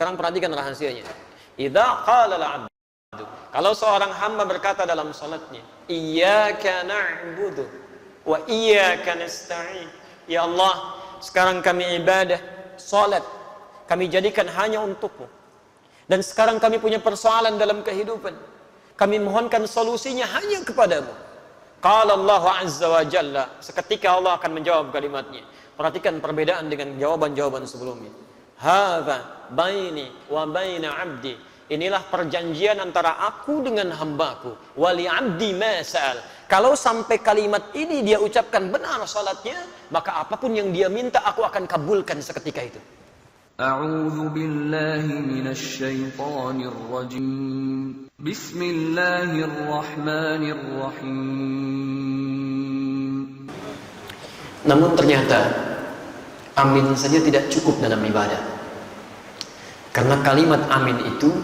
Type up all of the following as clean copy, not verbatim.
Sekarang perhatikan rahasianya. Idza qala al-'abdu, kalau seorang hamba berkata dalam salatnya, iyyaka na'budu wa iyyaka nasta'in. Ya Allah, sekarang kami ibadah, salat kami jadikan hanya untukmu. Dan sekarang kami punya persoalan dalam kehidupan. Kami mohonkan solusinya hanya kepadamu. Qala Allah Azza wa Jalla, seketika Allah akan menjawab kalimatnya. Perhatikan perbedaan dengan jawaban-jawaban sebelumnya. Hadza baini wa baina 'abdi. Inilah perjanjian antara aku dengan hambaku. Wali 'abdi ma sa'al. Kalau sampai kalimat ini dia ucapkan benar salatnya, maka apapun yang dia minta aku akan kabulkan seketika itu. A'udzu billahi minasy syaithanir rajim. Bismillahirrahmanirrahim. Namun ternyata amin saja tidak cukup dalam ibadah. Karena kalimat amin itu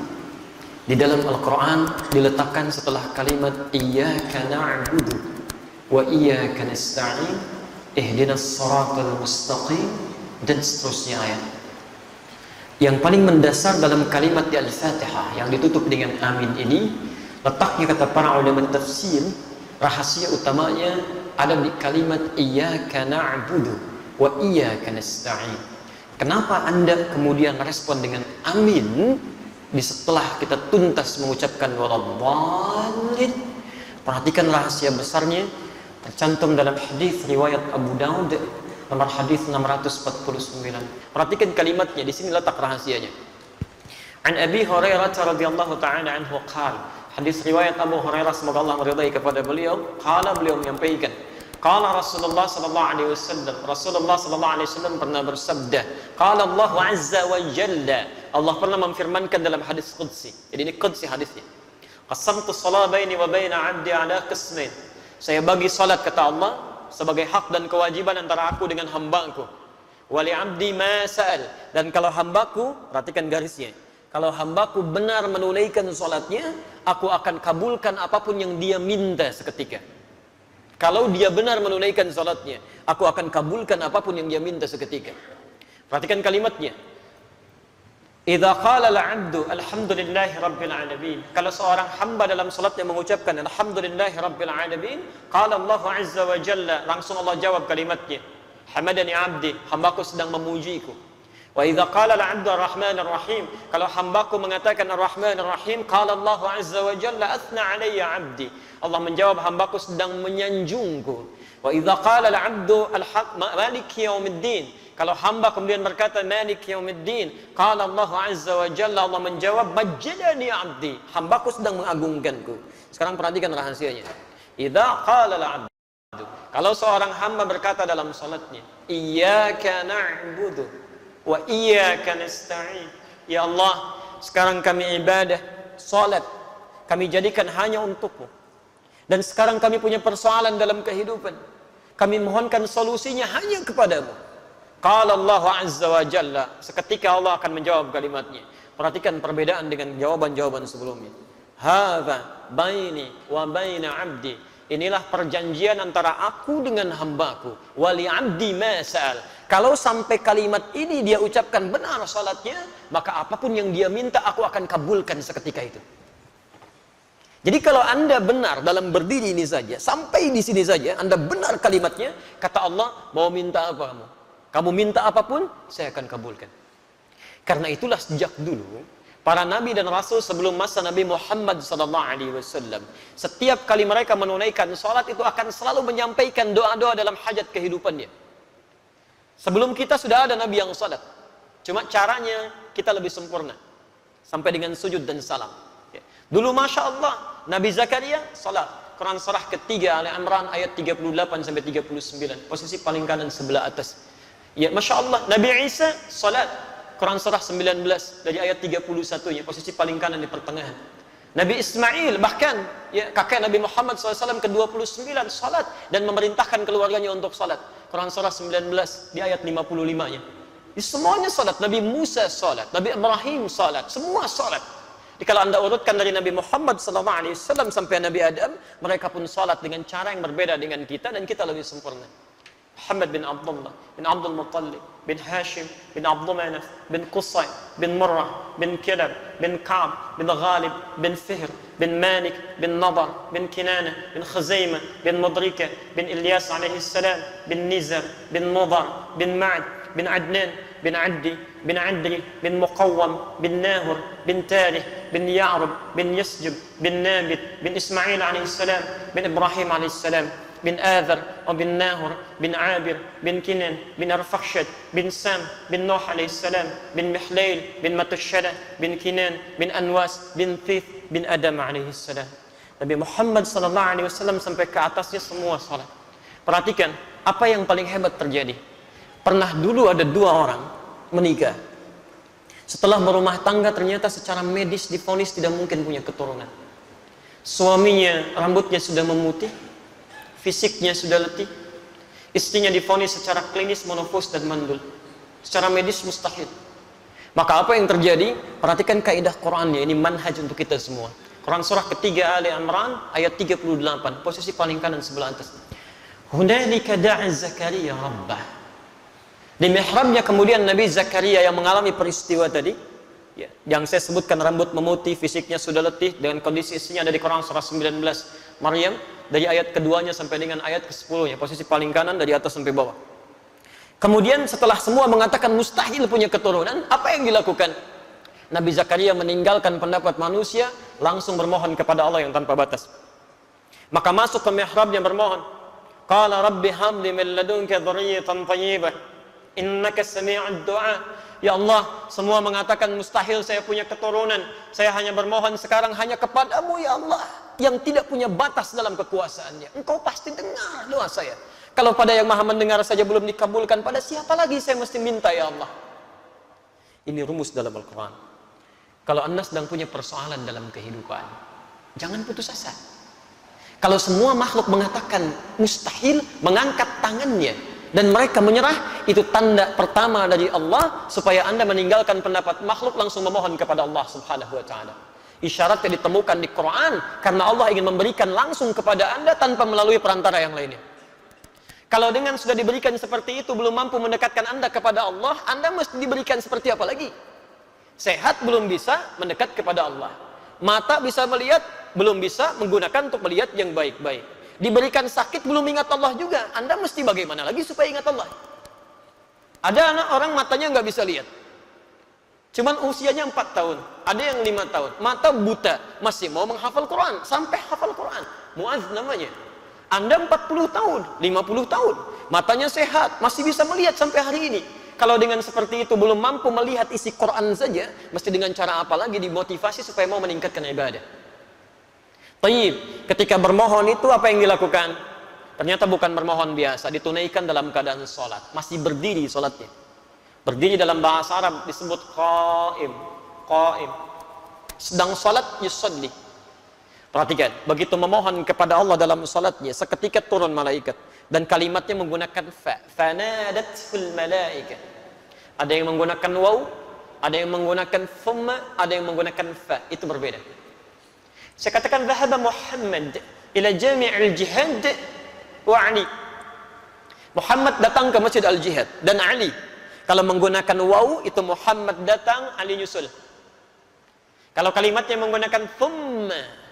di dalam Al-Quran diletakkan setelah kalimat iyyaka na'budu wa iyyaka nasta'in ihdinas siratal mustaqim dan seterusnya ayat. Yang paling mendasar dalam kalimat di Al-Fatihah yang ditutup dengan amin ini, letaknya kata para ulama tafsir, rahasia utamanya ada di kalimat iyyaka na'budu wa iyyaka nasta'in. Kenapa Anda kemudian respon dengan amin di setelah kita tuntas mengucapkan waladhdallin? Perhatikan rahasia besarnya tercantum dalam hadis riwayat Abu Daud nomor hadis 649. Perhatikan kalimatnya, di sini letak rahasianya. An Abi Hurairah radhiyallahu ta'ala anhu qala, hadis riwayat Abu Hurairah semoga Allah meridai kepada beliau, qala, beliau menyampaikan, qala Rasulullah sallallahu alaihi wasallam, Rasulullah sallallahu alaihi wasallam pernah bersabda, qala Allah azza wa jalla, Allah pernah memfirmankan dalam hadis qudsi. Jadi ini qudsi hadisnya. Qasamtu shalah baini wa baina 'abdi ala qismain. Saya bagi salat kata Allah sebagai hak dan kewajiban antara aku dengan hambaku. Wali 'abdi ma sa'al. Dan kalau hambaku, perhatikan garisnya, kalau hambaku benar menunaikan salatnya, aku akan kabulkan apapun yang dia minta seketika. Kalau dia benar menunaikan salatnya, aku akan kabulkan apapun yang dia minta seketika. Perhatikan kalimatnya. Idza qala al-'abdu alhamdulillahi rabbil alamin. Kalau seorang hamba dalam salatnya mengucapkan alhamdulillahi rabbil alamin, qala Allah azza wa jalla, langsung Allah jawab kalimatnya, hamadani 'abdi, hambaku sedang memujiku. Wa idza qala al-'abdu ar-rahmanir rahim, kalau hambaku mengatakan ar-rahmanir rahim, qala Allah azza wa jalla athna 'alayya 'abdi, Allah menjawab hambaku sedang menyanjungku. Wa idza qala al-'abdu maliki yaumiddin, kalau hamba kemudian berkata Malik Yaumiddin, qala Allah azza wa jalla, Allah menjawab majjadani 'abdi, hambaku sedang mengagungkanku. Sekarang perhatikan rahasianya. Idza qala al-'abdu, kalau seorang hamba berkata dalam salatnya, iyyaka na'budu wa iyyaka nasta'in. Ya Allah, sekarang kami ibadah, salat kami jadikan hanya untukmu. Dan sekarang kami punya persoalan dalam kehidupan. Kami mohonkan solusinya hanya kepadamu. Qala Allah azza wa jalla, seketika Allah akan menjawab kalimatnya. Perhatikan perbedaan dengan jawaban-jawaban sebelumnya. Hadza baini wa baina 'abdi. Inilah perjanjian antara aku dengan hambaku. Wali 'abdi ma sa'al. Kalau sampai kalimat ini dia ucapkan benar salatnya, maka apapun yang dia minta aku akan kabulkan seketika itu. Jadi kalau Anda benar dalam berdiri ini saja, sampai di sini saja Anda benar kalimatnya, kata Allah, mau minta apa kamu? Kamu minta apapun, saya akan kabulkan. Karena itulah sejak dulu para nabi dan rasul sebelum masa Nabi Muhammad SAW, setiap kali mereka menunaikan salat itu akan selalu menyampaikan doa-doa dalam hajat kehidupannya. Sebelum kita sudah ada nabi yang salat, cuma caranya kita lebih sempurna, sampai dengan sujud dan salam. Dulu Masya Allah, Nabi Zakaria salat, Quran surah ketiga Ali Imran ayat 38 sampai 39, posisi paling kanan sebelah atas. Ya, Masya Allah, Nabi Isa salat, Quran surah 19 dari ayat 31-nya, posisi paling kanan di pertengahan. Nabi Ismail bahkan ya, kakek Nabi Muhammad SAW ke-29 salat dan memerintahkan keluarganya untuk salat, Quran surah 19 di ayat 55-nya. Semuanya salat. Nabi Musa salat, Nabi Ibrahim salat, semua salat. Jadi kalau Anda urutkan dari Nabi Muhammad SAW sampai Nabi Adam, mereka pun salat dengan cara yang berbeda dengan kita dan kita lebih sempurna. Muhammad bin Abdullah bin Abdul Muttalib bin Hashim bin Abdul Manaf bin Qusay bin Murrah bin Kilab bin Ka'b bin Ghalib bin Fihr bin Malik bin Nadar bin Kinana bin Khuzaimah bin Mudrika bin Ilyas alaihi salam bin Nizar bin Mudar bin Ma'ad bin Adnan bin Addi bin Adri bin Muqawwam bin Nahur bin Tarih bin Ya'rub bin Yasjub bin Nabit bin Ismail alaihi salam bin Ibrahim alaihi salam bin Adhar bin Nahur bin Abir bin Kinan bin Arfakhshad bin Sam bin Nuh alaihi salam bin Mihlail bin Matushalah bin Kinan bin Anwas bin Thith bin Adam alaihi salam. Nabi Muhammad sallallahu alaihi wasallam sampai ke atasnya semua salat. Perhatikan apa yang paling hebat terjadi. Pernah dulu ada 2 orang menikah. Setelah berumah tangga ternyata secara medis divonis tidak mungkin punya keturunan. Suaminya rambutnya sudah memutih, fisiknya sudah letih. Istrinya divonis secara klinis menopause dan mandul. Secara medis mustahil. Maka apa yang terjadi? Perhatikan kaidah Qur'annya, ini manhaj untuk kita semua. Quran surah ketiga Ali Imran ayat 38, posisi paling kanan sebelah atas. Hunalika da'a Zakaria rabbah. Di mihrabnya kemudian Nabi Zakaria yang mengalami peristiwa tadi, ya, yang saya sebutkan rambut memutih, fisiknya sudah letih, dengan kondisi istrinya ada di Quran surah 19 Maryam, dari ayat keduanya sampai dengan ayat ke-10, posisi paling kanan dari atas sampai bawah. Kemudian setelah semua mengatakan mustahil punya keturunan, apa yang dilakukan? Nabi Zakaria meninggalkan pendapat manusia, langsung bermohon kepada Allah yang tanpa batas. Maka masuk ke mihrabnya bermohon. Qala rabbi habli min ladunka dzurriyyatan thayyibah innaka sami'ud du'a. Ya Allah, semua mengatakan mustahil saya punya keturunan. Saya hanya bermohon sekarang hanya kepadamu ya Allah, yang tidak punya batas dalam kekuasaannya. Engkau pasti dengar doa saya. Kalau pada yang maha mendengar saja belum dikabulkan, pada siapa lagi saya mesti minta ya Allah? Ini rumus dalam Al-Quran. Kalau Anda sedang punya persoalan dalam kehidupan, jangan putus asa. Kalau semua makhluk mengatakan mustahil, mengangkat tangannya dan mereka menyerah, itu tanda pertama dari Allah supaya Anda meninggalkan pendapat makhluk, langsung memohon kepada Allah Subhanahu wa taala. Isyaratnya ditemukan di Quran karena Allah ingin memberikan langsung kepada Anda tanpa melalui perantara yang lainnya. Kalau dengan sudah diberikan seperti itu belum mampu mendekatkan Anda kepada Allah, Anda mesti diberikan seperti apa lagi? Sehat belum bisa mendekat kepada Allah. Mata bisa melihat, belum bisa menggunakan untuk melihat yang baik-baik. Diberikan sakit belum ingat Allah juga. Anda mesti bagaimana lagi supaya ingat Allah? Ada anak orang matanya nggak bisa lihat, cuman usianya 4 tahun, ada yang 5 tahun, mata buta, masih mau menghafal Quran, sampai hafal Quran. Mu'adz namanya. Anda 40 tahun, 50 tahun, matanya sehat, masih bisa melihat sampai hari ini. Kalau dengan seperti itu belum mampu melihat isi Quran saja, mesti dengan cara apa lagi dimotivasi supaya mau meningkatkan ibadah? Taib, ketika bermohon itu apa yang dilakukan? Ternyata bukan bermohon biasa, ditunaikan dalam keadaan sholat, masih berdiri sholatnya. Berdiri dalam bahasa Arab disebut qa'im, qa'im. Sedang sholat yusalli. Perhatikan, begitu memohon kepada Allah dalam sholatnya, seketika turun malaikat. Dan kalimatnya menggunakan fa, fanadatul malaikat. Ada yang menggunakan waw, ada yang menggunakan thumma, ada yang menggunakan fa. Itu berbeda. Saya katakan dhahaba Muhammad ila jami'il jihad wa Ali. Muhammad datang ke Masjid Al-Jihad dan Ali. Kalau menggunakan waw itu Muhammad datang, Ali nyusul. Kalau kalimatnya menggunakan thumma,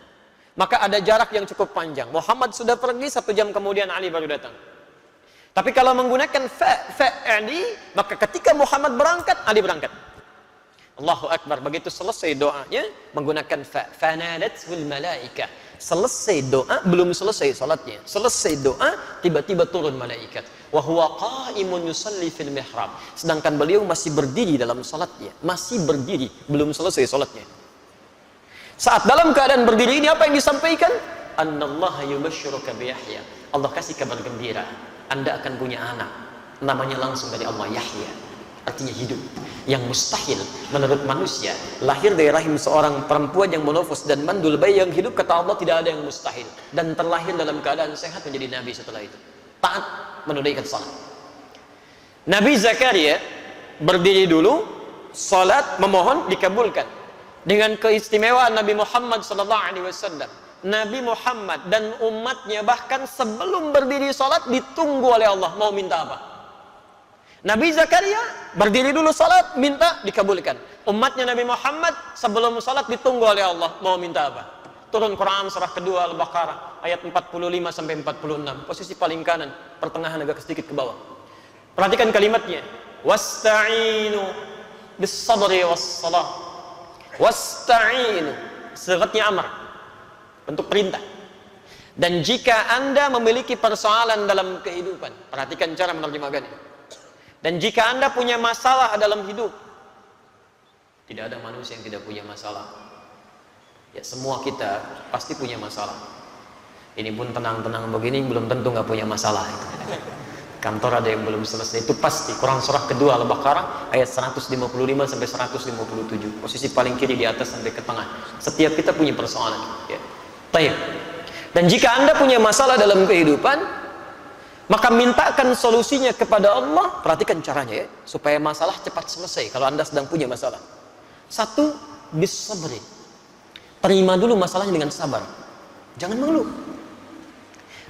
maka ada jarak yang cukup panjang. Muhammad sudah pergi, 1 jam kemudian Ali baru datang. Tapi kalau menggunakan fa Ali, maka ketika Muhammad berangkat, Ali berangkat. Allahu Akbar. Begitu selesai doanya menggunakan fa, fanadatul malaika. Selesai doa, belum selesai salatnya. Selesai doa, tiba-tiba turun malaikat. Wa huwa qa'imun yusalli fil mihrab. Sedangkan beliau masih berdiri dalam salatnya, masih berdiri, belum selesai salatnya. Saat dalam keadaan berdiri ini apa yang disampaikan? Annallaha yubashshiruka bi Yahya. Allah kasih kabar gembira, Anda akan punya anak. Namanya langsung dari Allah, Yahya. Artinya hidup. Yang mustahil menurut manusia, lahir dari rahim seorang perempuan yang menofos dan mandul bayi yang hidup, kata Allah tidak ada yang mustahil. Dan terlahir dalam keadaan sehat menjadi nabi setelah itu. Taat menunaikan salat. Nabi Zakaria berdiri dulu, salat, memohon, dikabulkan. Dengan keistimewaan Nabi Muhammad SAW, Nabi Muhammad dan umatnya bahkan sebelum berdiri sholat ditunggu oleh Allah mau minta apa. Nabi Zakaria berdiri dulu sholat, minta dikabulkan. Umatnya Nabi Muhammad sebelum sholat ditunggu oleh Allah mau minta apa. Turun Quran surah kedua Al-Baqarah ayat 45 sampai 46, posisi paling kanan, pertengahan agak sedikit ke bawah. Perhatikan kalimatnya. Wasta'inu bis-sabri was-salah. Wasta'inu, sigatnya amar, bentuk perintah. Dan jika Anda memiliki persoalan dalam kehidupan, perhatikan cara menerjemahkannya. Dan jika Anda punya masalah dalam hidup, tidak ada manusia yang tidak punya masalah. Ya, semua kita pasti punya masalah. Ini pun tenang-tenang begini belum tentu nggak punya masalah. Kantor ada yang belum selesai, itu pasti. Quran surah kedua Al-Baqarah ayat 155 sampai 157, posisi paling kiri di atas sampai ke tengah. Setiap kita punya persoalan, ya. Baik. Dan jika Anda punya masalah dalam kehidupan, maka mintakan solusinya kepada Allah. Perhatikan caranya ya, supaya masalah cepat selesai. Kalau Anda sedang punya masalah, satu, bis-sabri, terima dulu masalahnya dengan sabar, jangan mengeluh.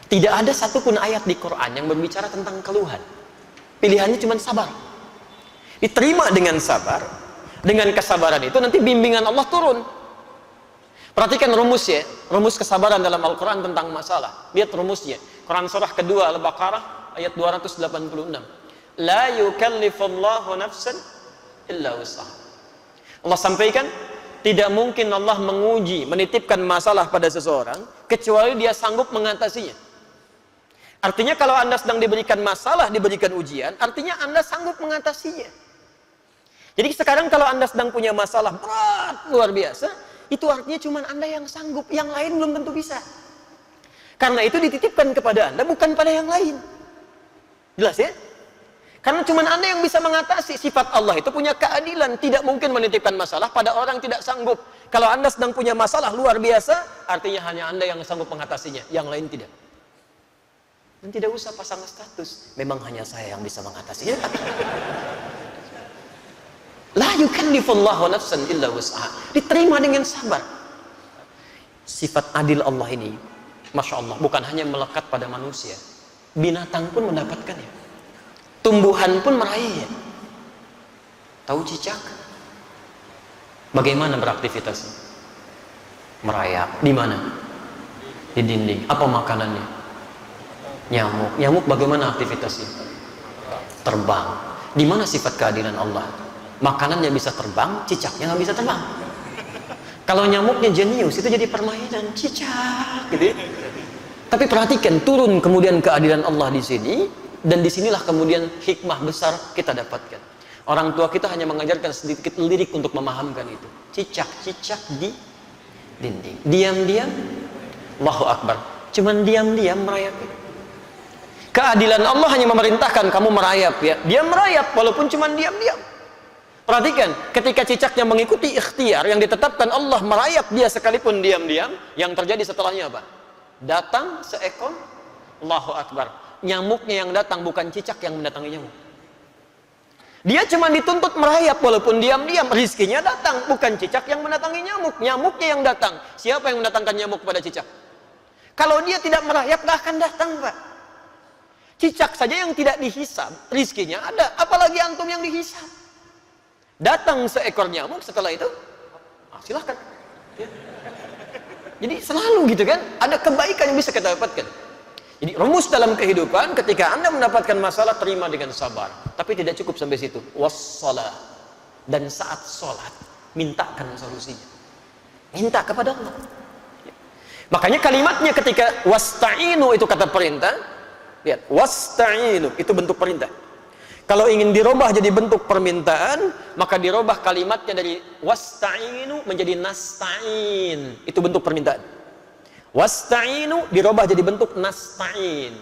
Tidak ada satupun ayat di Quran yang berbicara tentang keluhan. Pilihannya cuma sabar. Diterima dengan sabar. Dengan kesabaran itu nanti bimbingan Allah turun. Perhatikan rumus ya, rumus kesabaran dalam Al-Quran tentang masalah. Lihat rumusnya. Quran surah kedua Al-Baqarah ayat 286. La yukallifullahu nafsan illa wus'aha. Allah sampaikan, tidak mungkin Allah menguji, menitipkan masalah pada seseorang kecuali dia sanggup mengatasinya. Artinya kalau Anda sedang diberikan masalah, diberikan ujian, artinya Anda sanggup mengatasinya. Jadi sekarang kalau Anda sedang punya masalah berat, luar biasa, itu artinya cuma Anda yang sanggup, yang lain belum tentu bisa. Karena itu dititipkan kepada Anda, bukan pada yang lain. Jelas ya? Karena cuma Anda yang bisa mengatasi. Sifat Allah itu punya keadilan, tidak mungkin menitipkan masalah pada orang tidak sanggup. Kalau Anda sedang punya masalah luar biasa, artinya hanya Anda yang sanggup mengatasinya, yang lain tidak. Dan tidak usah pasang status, memang hanya saya yang bisa mengatasinya. La yukallifullahu nafsan illa wus'aha. Diterima dengan sabar. Sifat adil Allah ini, Masya Allah, bukan hanya melekat pada manusia, binatang pun mendapatkannya. Tumbuhan pun meraihnya. Tahu cicak? Bagaimana beraktivitasnya? Merayap. Di mana? Di dinding. Apa makanannya? Nyamuk. Nyamuk bagaimana aktivitasnya? Terbang. Di mana sifat keadilan Allah? Makanannya bisa terbang, cicaknya nggak bisa terbang. Kalau nyamuknya jenius, itu jadi permainan cicak, gitu ya. Tapi perhatikan, turun kemudian keadilan Allah di sini. Dan disinilah kemudian hikmah besar kita dapatkan. Orang tua kita hanya mengajarkan sedikit lirik untuk memahamkan itu. Cicak-cicak di dinding. Diam-diam, Allahu Akbar. Cuman diam-diam merayap. Keadilan Allah hanya memerintahkan kamu merayap ya. Dia merayap walaupun cuman diam-diam. Perhatikan, ketika cicaknya mengikuti ikhtiar yang ditetapkan Allah merayap dia sekalipun diam-diam, yang terjadi setelahnya apa? Datang seekor, Allahu Akbar. Nyamuknya yang datang, bukan cicak yang mendatangi nyamuk. Dia cuma dituntut merayap walaupun diam-diam. Rizkinya datang, bukan cicak yang mendatangi nyamuk. Nyamuknya yang datang. Siapa yang mendatangkan nyamuk kepada cicak? Kalau dia tidak merayap, gak akan datang, Pak. Cicak saja yang tidak dihisab, rizkinya ada. Apalagi antum yang dihisab. Datang seekor nyamuk, setelah itu silahkan ya. Jadi selalu gitu kan, ada kebaikan yang bisa kita dapatkan. Jadi rumus dalam kehidupan, ketika Anda mendapatkan masalah, terima dengan sabar. Tapi tidak cukup sampai situ. Wassalah. Dan saat sholat, mintakan solusinya. Minta kepada Allah. Makanya kalimatnya ketika wasta'inu itu kata perintah. Lihat, wasta'inu itu bentuk perintah. Kalau ingin dirubah jadi bentuk permintaan, maka dirubah kalimatnya dari wasta'inu menjadi nasta'in. Itu bentuk permintaan. Wasta'inu dirubah jadi bentuk nasta'in.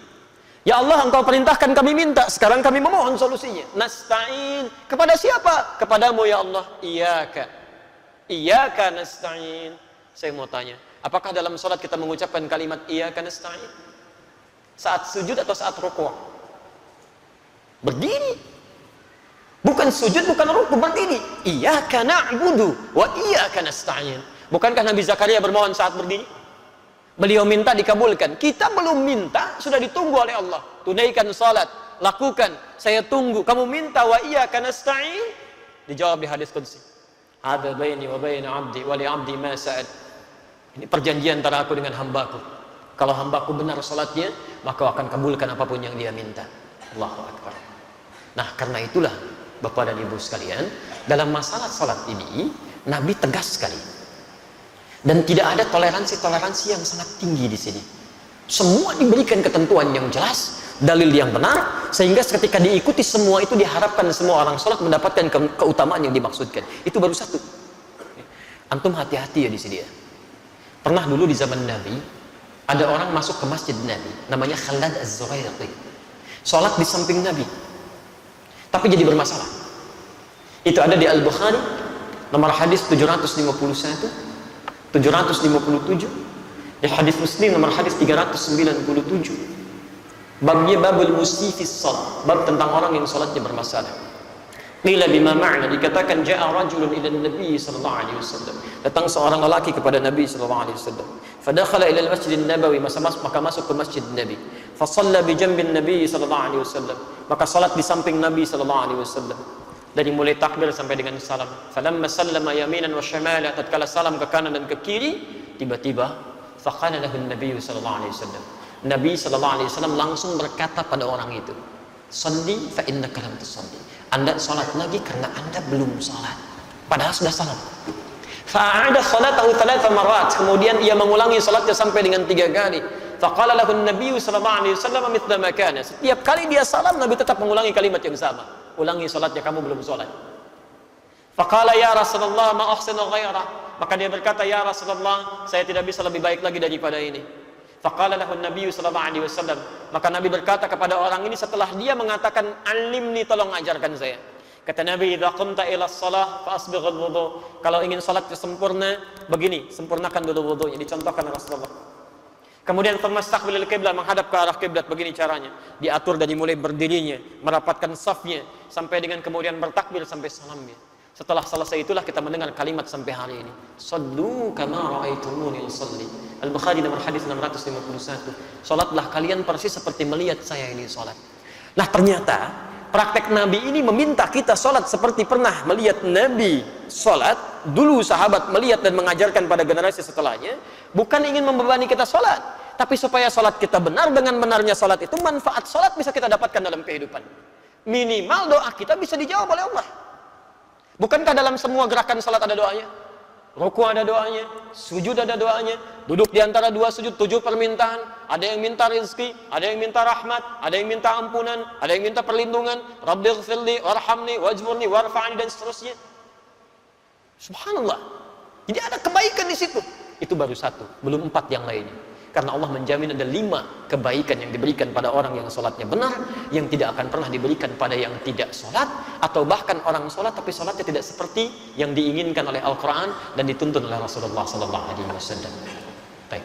Ya Allah, Engkau perintahkan kami minta, sekarang kami memohon solusinya. Nasta'in kepada siapa? Kepadamu ya Allah. Iyyaka nasta'in. Saya mau tanya, apakah dalam sholat kita mengucapkan kalimat iyyaka nasta'in? Saat sujud atau saat rukuk? Berdiri. Bukan sujud, bukan rukuk, berdiri. Iyyaka na'budu wa iyyaka nasta'in. Bukankah Nabi Zakaria bermohon saat berdiri? Beliau minta dikabulkan. Kita belum minta, sudah ditunggu oleh Allah. Tunaikan salat, lakukan, saya tunggu. Kamu minta wa iyyaka nasta'in, dijawab di hadis qudsi. Ada baini wa baina 'abdi wa li 'abdi ma sa'ad. Ini perjanjian antara aku dengan hambaku. Kalau hambaku benar salatnya, maka akan kabulkan apapun yang dia minta. Allahu akbar. Nah, karena itulah Bapak dan Ibu sekalian, dalam masalah salat ini Nabi tegas sekali. Dan tidak ada toleransi-toleransi yang sangat tinggi di sini. Semua diberikan ketentuan yang jelas, dalil yang benar, sehingga ketika diikuti semua itu diharapkan semua orang sholat mendapatkan keutamaan yang dimaksudkan. Itu baru satu. Antum hati-hati ya di sini ya. Pernah dulu di zaman Nabi, ada orang masuk ke masjid Nabi, namanya Khalad Az-Zurairi. Sholat di samping Nabi, tapi jadi bermasalah. Itu ada di Al-Bukhari, nomor hadis 751. 757 di hadis Muslim nomor hadis 397. Babnya babul musifis salat, bab tentang orang yang salatnya bermasalah. Qila bima ma'na, dikatakan ja'a rajulun ila Nabi sallallahu alaihi wasallam. Datang seorang lelaki kepada Nabi sallallahu alaihi wasallam. Fadakhala ila al-Masjid an-Nabawi, maka masuk ke Masjid Nabi. Fa shalla bi janbin Nabi sallallahu alaihi wasallam. Maka salat di samping Nabi sallallahu alaihi wasallam. Dari mulai takbir sampai dengan salam. Falamma sallama yaminan wa shimala, tatkala salam ke kanan dan ke kiri, tiba-tiba faqala lahu an-nabiy sallallahu alaihi wasallam. Nabi sallallahu alaihi wasallam langsung berkata pada orang itu, "Shalli fa innaka lam tusalli." Anda salat lagi karena Anda belum salat. Padahal sudah salam. Fa'ada salatahu 3 marrat. Kemudian ia mengulangi salatnya sampai dengan 3 kali. Faqala lahu an-nabiy sallallahu alaihi wasallam mithla ma kana. Setiap kali dia salam, Nabi tetap mengulangi kalimat yang sama. Ulangi salatnya, kamu belum salat. Faqala ya Rasulullah ma ahsinu ghairah. Maka dia berkata, ya Rasulullah, saya tidak bisa lebih baik lagi daripada ini. Faqala lahu an-nabiy sallallahu alaihi wasallam. Maka Nabi berkata kepada orang ini setelah dia mengatakan, "Alimni, tolong ajarkan saya." Kata Nabi, "Idza qumta ila shalah fa asbighul wudu." Kalau ingin salatnya sempurna, begini, sempurnakan dulu wudunya, dicontohkan Rasulullah. Kemudian famastaqbilil qiblah, menghadap ke arah kiblat, begini caranya. Diatur dari mulai berdirinya, merapatkan safnya, sampai dengan kemudian bertakbir sampai salamnya. Setelah selesai itulah kita mendengar kalimat sampai hari ini. Sallu kama ra'aitumuni usalli. Al-Bukhari nomor hadis 651. Salatlah kalian persis seperti melihat saya ini salat. Nah, ternyata praktek Nabi ini meminta kita salat seperti pernah melihat Nabi salat. Dulu sahabat melihat dan mengajarkan pada generasi setelahnya, bukan ingin membebani kita salat, tapi supaya salat kita benar. Dengan benarnya salat itu, manfaat salat bisa kita dapatkan dalam kehidupan. Minimal doa kita bisa dijawab oleh Allah. Bukankah dalam semua gerakan salat ada doanya? Ruku ada doanya, sujud ada doanya, duduk di antara 2 sujud 7 permintaan. Ada yang minta rezeki, ada yang minta rahmat, ada yang minta ampunan, ada yang minta perlindungan. Rabbighfirli warhamni wajburni warfa'ni, dan seterusnya. Subhanallah. Jadi ada kebaikan di situ. Itu baru 1, belum 4 yang lainnya. Karena Allah menjamin ada 5 kebaikan yang diberikan pada orang yang sholatnya benar, yang tidak akan pernah diberikan pada yang tidak sholat, atau bahkan orang sholat tapi sholatnya tidak seperti yang diinginkan oleh Al-Quran dan dituntun oleh Rasulullah SAW. Baik.